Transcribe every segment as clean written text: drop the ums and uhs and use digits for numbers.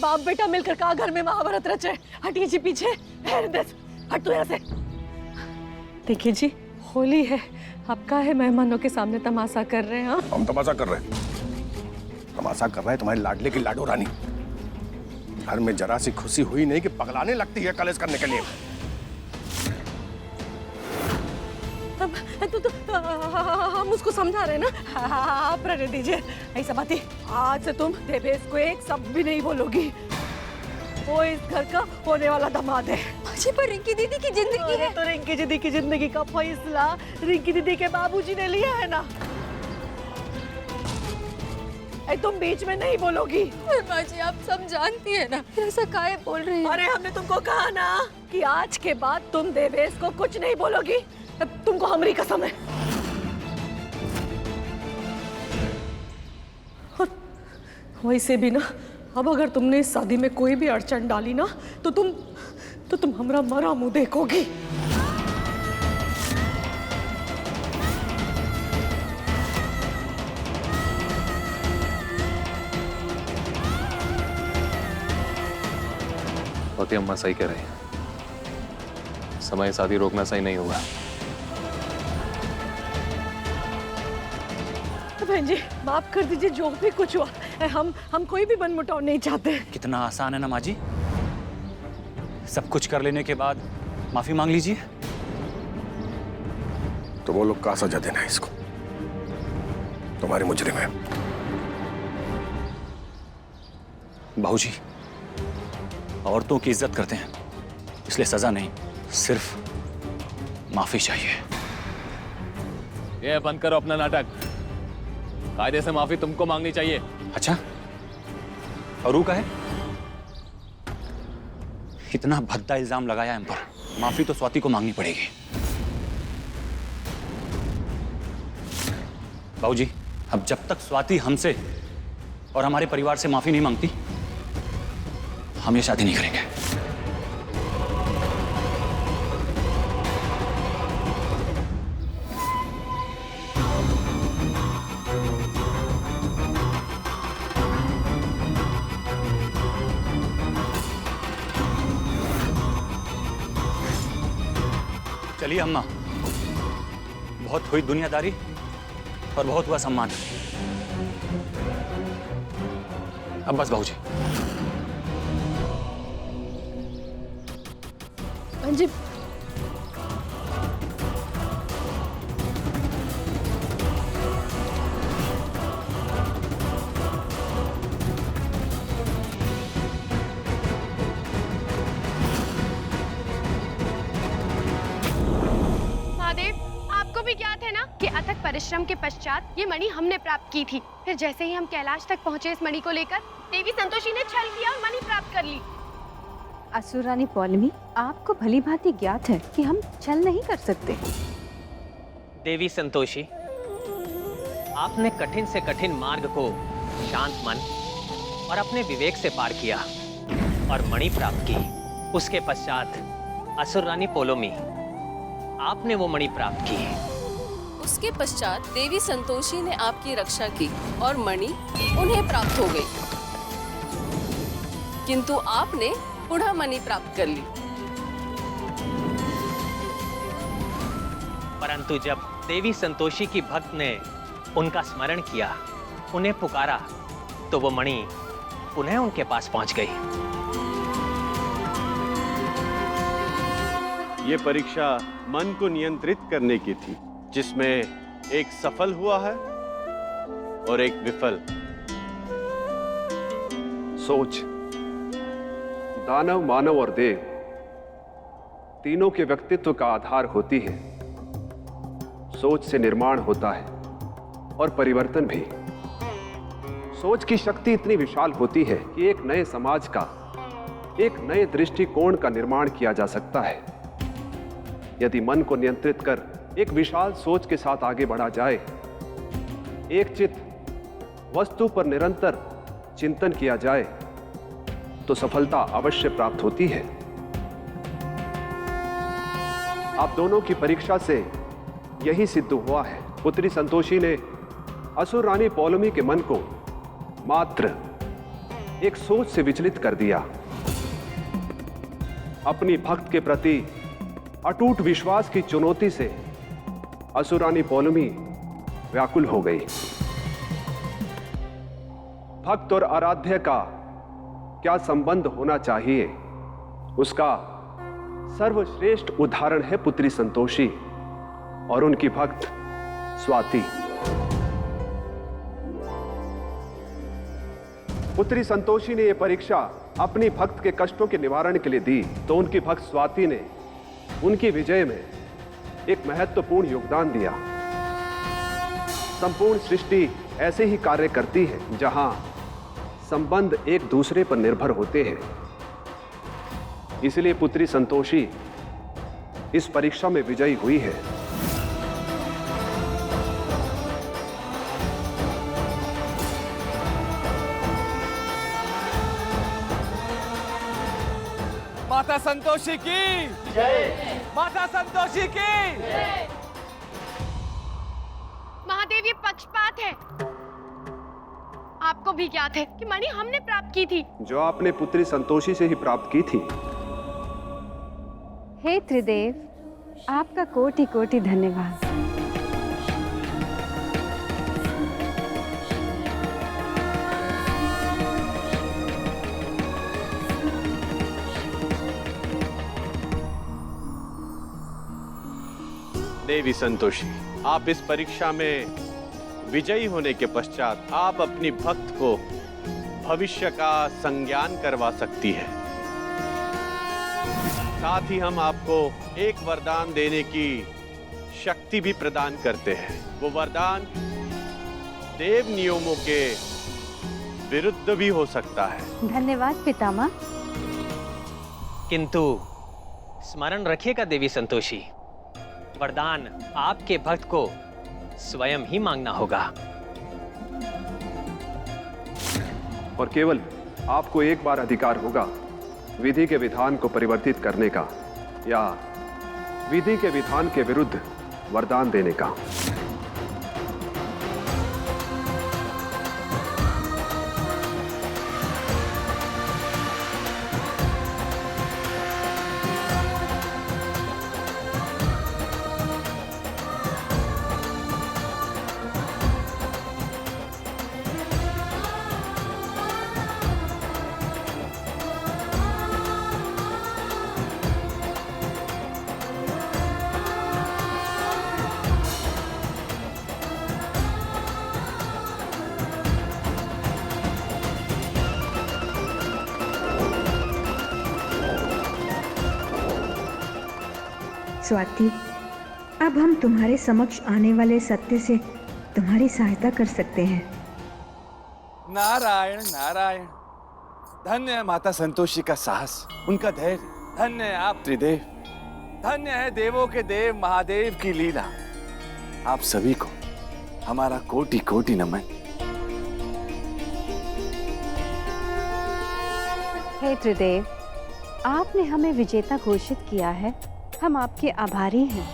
बाप बेटा मिलकर कहा घर में महाभारत रचे। हटिए जी पीछे। हट तू यहाँ से। देखिए जी, होली है, आपका है मेहमानों के सामने तमाशा कर रहे हैं। हाँ, हम तमाशा कर रहे हैं? तमाशा कर रहा है तुम्हारे लाडले की लाडो रानी। घर में जरा सी खुशी हुई नहीं कि पगलाने लगती है कलेश करने के लिए। हम उसको समझा रहे हैं ना। आप रहने दीजिए। ऐसा बात ही, आज से तुम देवेश को एक शब्द भी नहीं बोलोगी। वो इस घर का होने वाला दामाद है। मुझे पर रिंकी दीदी की जिंदगी है। तो रिंकी दीदी की जिंदगी का फैसला रिंकी दीदी के बाबूजी ने लिया है ना। तुम बीच में नहीं बोलोगी। माँ जी, आप सब जानती है ना, ऐसा काहे बोल रही है? अरे हमने तुमको कहा ना कि आज के बाद तुम देवेश को कुछ नहीं बोलोगी। तुमको हमारी कसम है। वैसे भी ना, अब अगर तुमने इस शादी में कोई भी अड़चन डाली ना, तो तुम हमारा मरा मुंह देखोगी। होती अम्मा सही कह रही है, समय शादी रोकना सही नहीं होगा। बहन जी, माफ कर दीजिए, जो भी कुछ हुआ, हम कोई भी मनमुटाव नहीं चाहते। कितना आसान है ना माँ जी, सब कुछ कर लेने के बाद माफी मांग लीजिए। तो वो लोग का सजा देना है इसको, तुम्हारे मुजरिम है। बाबूजी, औरतों की इज्जत करते हैं, इसलिए सजा नहीं, सिर्फ माफी चाहिए। ये बंद करो अपना नाटक। कायदे से माफी तुमको मांगनी चाहिए। अच्छा, और रू का है? इतना भद्दा इल्जाम लगाया हम पर, माफी तो स्वाति को मांगनी पड़ेगी। बाबूजी, अब जब तक स्वाति हमसे और हमारे परिवार से माफी नहीं मांगती, हम ये शादी नहीं करेंगे। चलिए अम्मा, बहुत हुई दुनियादारी और बहुत हुआ सम्मान। अब बस बाबूजी। जी, आपको भी ज्ञात है ना कि अथक परिश्रम के पश्चात ये मणि हमने प्राप्त की थी। फिर जैसे ही हम कैलाश तक पहुंचे इस मणि को लेकर, देवी संतोषी ने छल किया और मणि प्राप्त कर ली। असुर रानी पौलमी, आपको भली भांति ज्ञात है कि हम छल नहीं कर सकते। देवी संतोषी, आपने कठिन से कठिन मार्ग को शांत मन और अपने विवेक से पार किया और मणि प्राप्त की। उसके पश्चात असुर रानी पोलोमी, आपने वो मणि प्राप्त की। उसके पश्चात देवी संतोषी ने आपकी रक्षा की और मणि उन्हें प्राप्त हो गई, किंतु आपने पुनः मणि प्राप्त कर ली। परंतु जब देवी संतोषी की भक्त ने उनका स्मरण किया, उन्हें पुकारा, तो वो मणि पुनः उनके पास पहुंच गई। ये परीक्षा मन को नियंत्रित करने की थी, जिसमें एक सफल हुआ है और एक विफल। सोच, दानव, मानव और देव तीनों के व्यक्तित्व का आधार होती है। सोच से निर्माण होता है और परिवर्तन भी। सोच की शक्ति इतनी विशाल होती है कि एक नए समाज का, एक नए दृष्टिकोण का निर्माण किया जा सकता है। यदि मन को नियंत्रित कर एक विशाल सोच के साथ आगे बढ़ा जाए, एक चित्त वस्तु पर निरंतर चिंतन किया जाए, तो सफलता अवश्य प्राप्त होती है। आप दोनों की परीक्षा से यही सिद्ध हुआ है। पुत्री संतोषी ने असुर रानी पौलोमी के मन को मात्र एक सोच से विचलित कर दिया। अपनी भक्त के प्रति अटूट विश्वास की चुनौती से असुरानी पौलमी व्याकुल हो गई। भक्त और आराध्य का क्या संबंध होना चाहिए, उसका सर्वश्रेष्ठ उदाहरण है पुत्री संतोषी और उनकी भक्त स्वाति। पुत्री संतोषी ने यह परीक्षा अपनी भक्त के कष्टों के निवारण के लिए दी, तो उनकी भक्त स्वाति ने उनकी विजय में एक महत्वपूर्ण योगदान दिया। संपूर्ण सृष्टि ऐसे ही कार्य करती है जहां संबंध एक दूसरे पर निर्भर होते हैं। इसलिए पुत्री संतोषी इस परीक्षा में विजयी हुई है। माता संतोषी की जय। माता संतोषी की जय। महादेव, ये पक्षपात है। आपको भी ज्ञात है कि मणि हमने प्राप्त की थी, जो आपने पुत्री संतोषी से ही प्राप्त की थी। हे त्रिदेव, आपका कोटि कोटि धन्यवाद। देवी संतोषी, आप इस परीक्षा में विजयी होने के पश्चात आप अपनी भक्त को भविष्य का संज्ञान करवा सकती है। साथ ही हम आपको एक वरदान देने की शक्ति भी प्रदान करते हैं। वो वरदान देव नियमों के विरुद्ध भी हो सकता है। धन्यवाद पितामह। किंतु स्मरण रखिएगा देवी संतोषी, वरदान आपके भक्त को स्वयं ही मांगना होगा और केवल आपको एक बार अधिकार होगा विधि के विधान को परिवर्तित करने का या विधि के विधान के विरुद्ध वरदान देने का। स्वाति, अब हम तुम्हारे समक्ष आने वाले सत्य से तुम्हारी सहायता कर सकते हैं। नारायण नारायण। धन्य है माता संतोषी का साहस, उनका धैर्य। धन्य है आप त्रिदेव। धन्य है देवों के देव महादेव की लीला। आप सभी को हमारा कोटि कोटि नमन। हे त्रिदेव, आपने हमें विजेता घोषित किया है, हम आपके आभारी हैं।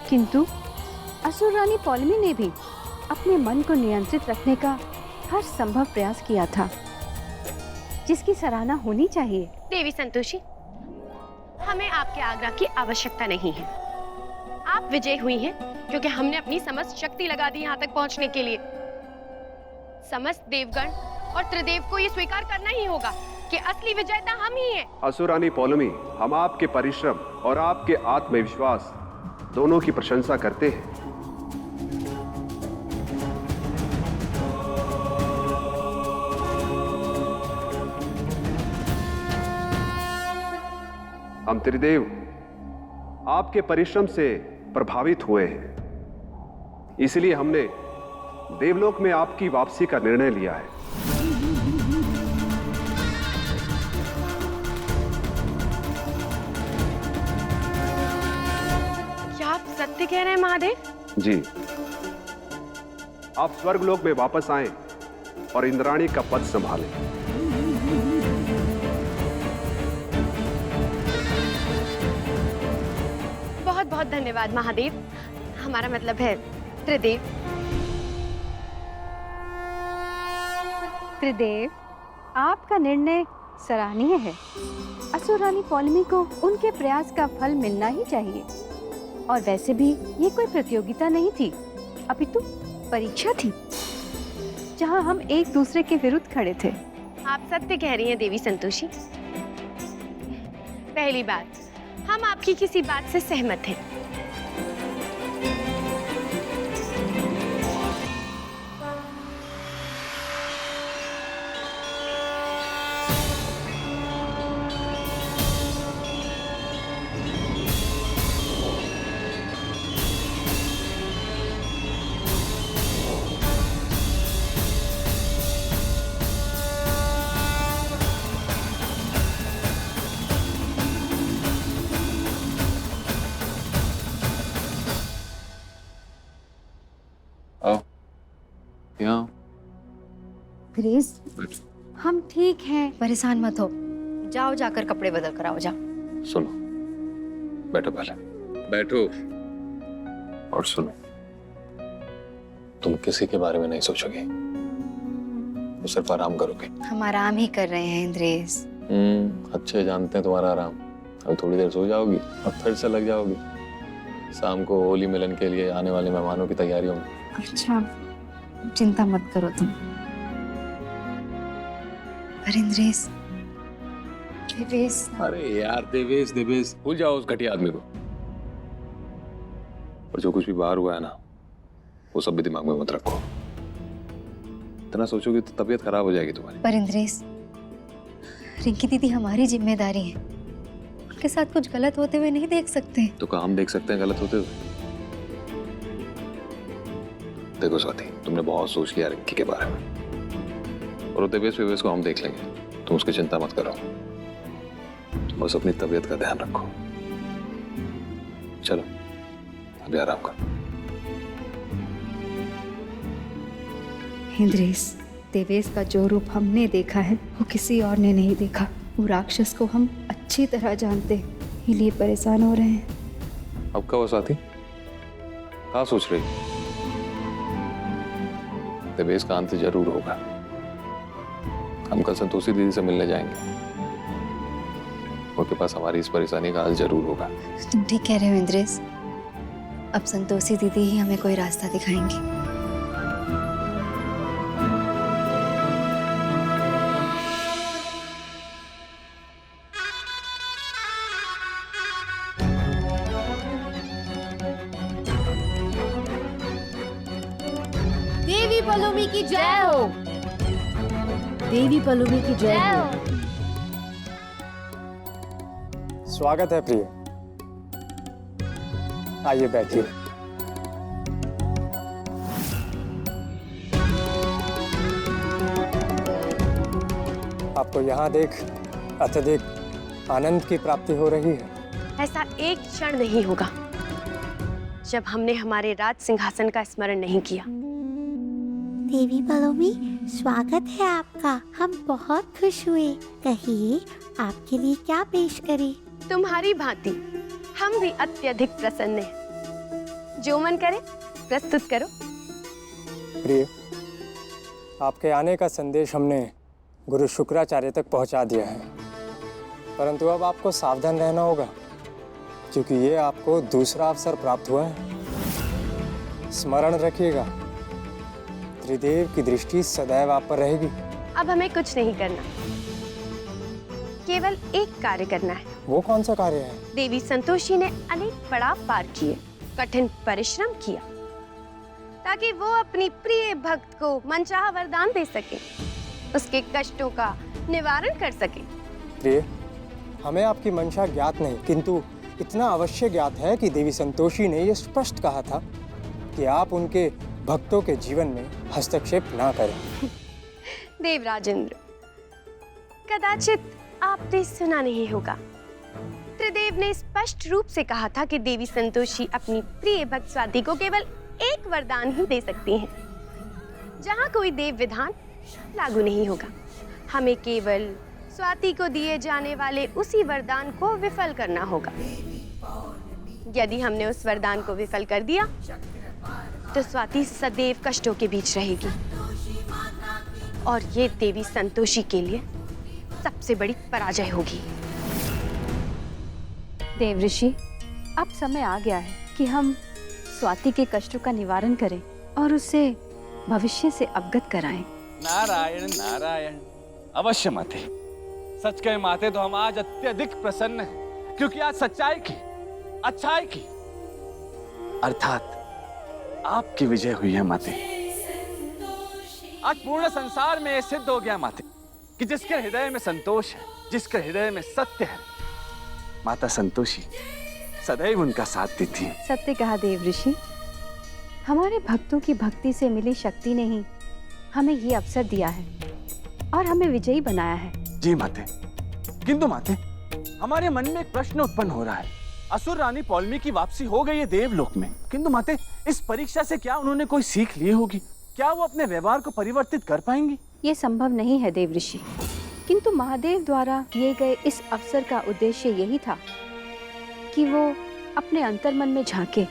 किंतु असुर रानी पौलमी ने भी अपने मन को नियंत्रित रखने का हर संभव प्रयास किया था, जिसकी सराहना होनी चाहिए। देवी संतोषी, हमें आपके आग्रह की आवश्यकता नहीं है। आप विजय हुई हैं क्योंकि हमने अपनी समस्त शक्ति लगा दी यहाँ तक पहुँचने के लिए। समस्त देवगण और त्रिदेव को ये स्वीकार करना ही होगा कि असली विजेता हम ही हैं। असुरानी पौलमी, हम आपके परिश्रम और आपके आत्मविश्वास दोनों की प्रशंसा करते हैं। हम त्रिदेव आपके परिश्रम से प्रभावित हुए हैं, इसलिए हमने देवलोक में आपकी वापसी का निर्णय लिया है। क्या आप सत्य कह रहे हैं महादेव? जी, आप स्वर्गलोक में वापस आएं और इंद्राणी का पद संभालें। बहुत बहुत धन्यवाद महादेव। हमारा मतलब है त्रिदेव। त्रिदेव, आपका निर्णय सराहनीय है। असुर रानी पॉलिमी को उनके प्रयास का फल मिलना ही चाहिए। और वैसे भी ये कोई प्रतियोगिता नहीं थी, अपितु परीक्षा थी, जहां हम एक दूसरे के विरुद्ध खड़े थे। आप सत्य कह रही हैं देवी संतोषी। पहली बात, हम आपकी किसी बात से सहमत हैं। यहाँ ग्रेस, हम ठीक हैं, परेशान मत हो। जाओ जाकर कपड़े बदल कर आओ, जाओ। सुनो, बैठो पहले, बैठो और सुनो। तुम किसी के बारे में नहीं सोचोगे, तो सिर्फ आराम करोगे। हम आराम ही कर रहे हैं इंद्रेश। अच्छे जानते हैं तुम्हारा आराम। अब थोड़ी देर सो जाओगी और फिर से लग जाओगी शाम को होली मिलन के लिए आने वाले मेहमानों की तैयारियों में। अच्छा, चिंता मत करो तुम। पर इंद्रेश, देवेश। अरे यार देवेश देवेश भूल जाओ उस घटिया आदमी को। और जो कुछ भी बाहर हुआ है ना, वो सब भी दिमाग में मत रखो। इतना सोचोगे तो तबीयत खराब हो जाएगी तुम्हारी। पर इंद्रेश, रिंकी दीदी हमारी जिम्मेदारी है। उनके साथ कुछ गलत होते हुए नहीं देख सकते। तो क्या हम देख सकते हैं गलत होते हुए? देखो स्वाति, तुमने बहुत सोच लिया रिंकी के बारे में, और देवेश वेवेश को हम देख लेंगे। तुम उसकी चिंता मत करो, तुम बस अपनी तबीयत का ध्यान रखो। चलो अभी आराम करो। इंद्रेश, देवेश का जो रूप हमने देखा है वो किसी और ने नहीं देखा। वो राक्षस को हम अच्छी तरह जानते हैं, इसलिए परेशान हो रहे हैं। अब क्या हुआ स्वाति, क्या सोच रही? देवेश का अंत जरूर होगा। हम कल संतोषी दीदी से मिलने जाएंगे, उनके पास हमारी इस परेशानी का हल जरूर होगा। तुम ठीक कह रहे हो इंद्रेश। अब संतोषी दीदी ही हमें कोई रास्ता दिखाएंगी। देवी पलोमी की जय हो। देवी पलोमी की जय हो। स्वागत है प्रिय, आइए बैठिए। आपको यहाँ देख अत्यधिक आनंद की प्राप्ति हो रही है। ऐसा एक क्षण नहीं होगा जब हमने हमारे राज सिंहासन का स्मरण नहीं किया। देवी पलोमी, स्वागत है आपका। हम बहुत खुश हुए। कहिए आपके लिए क्या पेश करें? तुम्हारी भांति हम भी अत्यधिक प्रसन्न हैं। जो मन करे प्रस्तुत करो। प्रिय, आपके आने का संदेश हमने गुरु शुक्राचार्य तक पहुंचा दिया है, परंतु अब आपको सावधान रहना होगा, क्योंकि ये आपको दूसरा अवसर प्राप्त हुआ है। स्मरण रखिएगा, त्रिदेव की दृष्टि सदैव आप पर रहेगी। अब हमें कुछ नहीं करना, केवल एक कार्य करना है। वो कौन सा कार्य है? देवी संतोषी ने अनेक पड़ाव पार किए, कठिन परिश्रम किया, ताकि वो अपनी प्रिय भक्त को मनचाहा वरदान दे सके, उसके कष्टों का निवारण कर सके। प्रिय, हमें आपकी मंशा ज्ञात नहीं, किंतु इतना अवश्य ज्ञात है कि देवी संतोषी ने यह स्पष्ट कहा था कि आप उनके भक्तों के जीवन में हस्तक्षेप ना करें। देवराजेंद्र, कदाचित आपने सुना नहीं होगा, त्रिदेव ने स्पष्ट रूप से कहा था कि देवी संतोषी अपनी प्रिय भक्त स्वाति को केवल एक वरदान ही दे सकती हैं, जहां कोई देव विधान लागू नहीं होगा। हमें केवल स्वाति को दिए जाने वाले उसी वरदान को विफल करना होगा। यदि हमने उस वरदान को विफल कर दिया तो स्वाति सदैव कष्टों के बीच रहेगी। और ये देवी संतोषी के लिए सबसे बड़ी पराजय होगी। देवऋषि, अब समय आ गया है कि हम स्वाति के कष्टों का निवारण करें और उसे भविष्य से अवगत कराएं। नारायण नारायण। अवश्य माते। सच कहे माते तो हम आज अत्यधिक प्रसन्न हैं, क्योंकि आज सच्चाई की, अच्छाई की, अर्थात आपकी विजय हुई है माते। आज पूर्ण संसार में यह सिद्ध हो गया माते कि जिसके हृदय में संतोष है, जिसके हृदय में सत्य है, माता संतोषी सदैव उनका साथ देती है। सत्य कहा देवऋषि। हमारे भक्तों की भक्ति से मिली शक्ति ने ही हमें ये अवसर दिया है और हमें विजयी बनाया है। जी माते, किंतु माते हमारे मन में एक प्रश्न उत्पन्न हो रहा है। असुर रानी पौलमी की वापसी हो गई है देवलोक में, किंतु माते इस परीक्षा से क्या उन्होंने कोई सीख ली होगी? क्या वो अपने व्यवहार को परिवर्तित कर पाएंगी? ये संभव नहीं है देवऋषि, किंतु महादेव द्वारा दिए गए इस अवसर का उद्देश्य यही था कि वो अपने अंतर्मन में झांके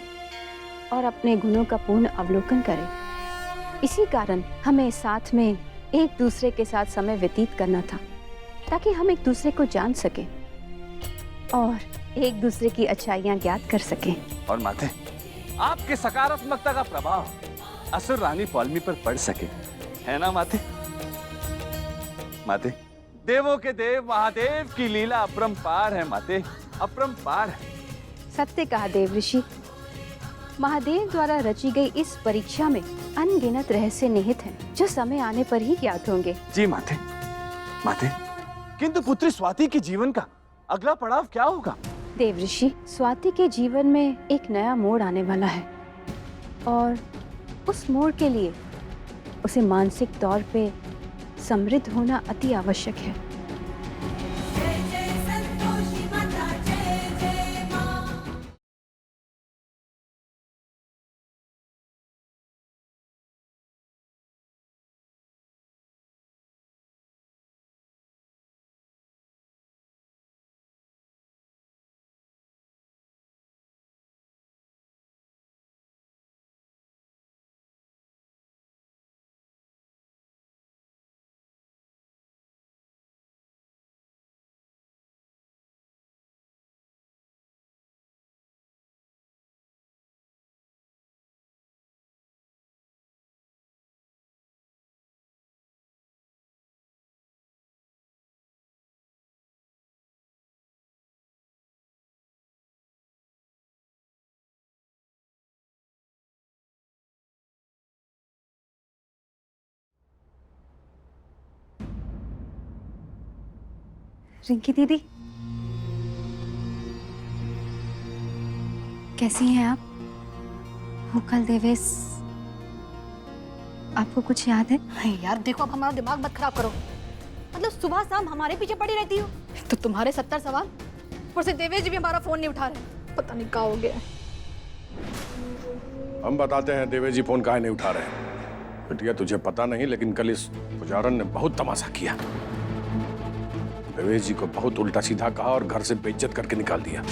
और अपने गुणों का पूर्ण अवलोकन करे। इसी कारण हमें साथ में एक दूसरे के साथ समय व्यतीत करना था, ताकि हम एक दूसरे को जान सकें और एक दूसरे की अच्छाइयाँ ज्ञात कर सकें। और माते आपके सकारात्मकता का प्रभाव असुर रानी पौलमी पर पड़ सके, है ना माते? माते देवों के देव महादेव की लीला अपरंपार है माते, अपरंपार है। सत्य कहा देवऋषि। महादेव द्वारा रची गई इस परीक्षा में अनगिनत रहस्य निहित हैं, जो समय आने पर ही ज्ञात होंगे। जी माते। माते, किंतु पुत्री स्वाति के जीवन का अगला पड़ाव क्या होगा? देवऋषि, स्वाति के जीवन में एक नया मोड़ आने वाला है और उस मोड़ के लिए उसे मानसिक तौर पे समृद्ध होना अति आवश्यक है। रिंकी दीदी, कैसी हैं आप? वो कल देवेश, आपको कुछ याद है? नहीं यार, देखो अब हमारा दिमाग मत खराब करो। मतलब सुबह शाम हमारे पीछे पड़ी रहती हो, तो तुम्हारे 70 सवाल, ऊपर से देवेश जी भी हमारा फोन नहीं उठा रहे। पता नहीं क्या हो गया। हम बताते हैं देवेश जी फोन काहे नहीं उठा रहे। बिटिया तुझे पता नहीं, लेकिन कल इस पुजारन ने बहुत तमाशा किया। देवेश जी को बहुत उल्टा सीधा कहा और घर से बेइज्जत करके निकाल दिया।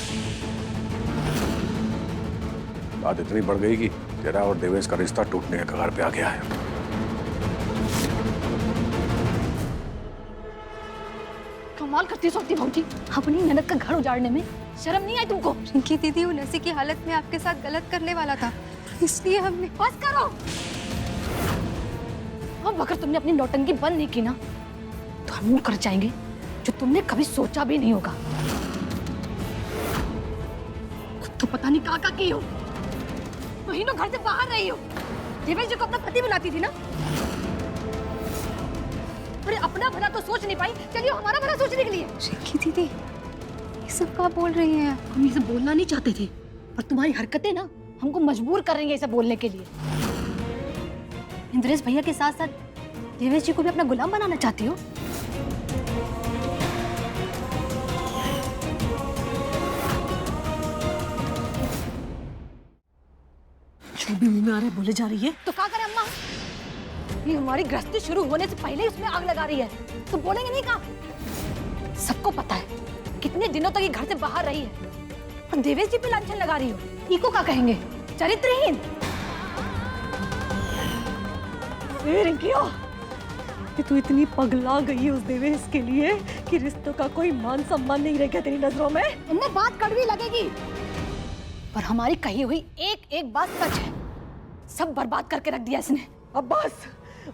बात इतनी बढ़ गई कि तेरा और देवेश का रिश्ता टूटने के कगार पे आ गया है। कमाल करती सोती भाऊजी, अपनी ननद का घर उजाड़ने में शर्म नहीं आई तुमको? रिंकी दीदी, वो नशे की हालत में आपके साथ गलत करने वाला था, इसलिए हमने। बस करो। अब अगर तुमने अपनी नौटंकी बंद नहीं की ना, तो हम वो कर जाएंगे जो तुमने कभी सोचा भी नहीं होगा। खुद तो पता नहीं क्या की हो, महीनों घर से बाहर रही हो, देवेश जी को अपना पति बनाती थी ना। अरे अपना भला तो सोच नहीं पाई, चलिए हमारा भला सोचने के लिए। रिंकी दीदी, ये सब क्या बोल रही हैं? हम ये सब बोलना नहीं चाहते थे, पर तुम्हारी हरकतें ना हमको मजबूर कर रही है इसे बोलने के लिए। इंद्रेश भैया के साथ साथ देवेश जी को भी अपना गुलाम बनाना चाहती हो? जो भी मुंह में आ रहा है बोले जा रही है। तो क्या करें अम्मा? ये हमारी गृहस्थी शुरू होने से पहले ही उसमें आग लगा रही है, तो बोलेंगे नहीं कहा? सबको पता है कितने दिनों तक ये घर से बाहर रही है, और देवेश जी पे लांछन लगा रही हो। इको क्या कहेंगे? चरित्रहीन। रिंकी, कि तू इतनी पगला गई है उस देवेश के लिए कि रिश्तों का कोई मान सम्मान नहीं रह गया तेरी नजरों में। इन्हें बात कड़वी लगेगी, पर हमारी कही हुई एक एक बात सच है। सब बर्बाद करके रख दिया इसने। अब बस,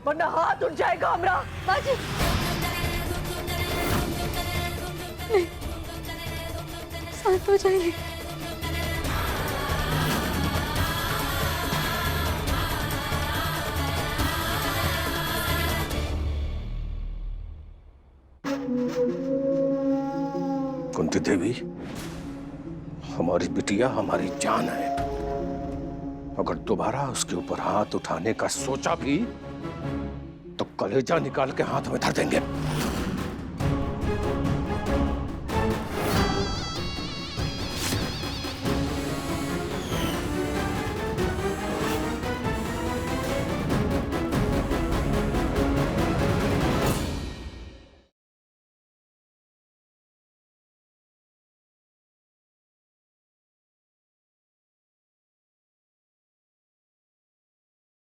वरना हाथ उठ जाएगा हमरा। बस नहीं, शांत हो जाइए। कुंती देवी, हमारी बिटिया हमारी जान है। अगर दोबारा उसके ऊपर हाथ उठाने का सोचा भी तो कलेजा निकाल के हाथ में धर देंगे।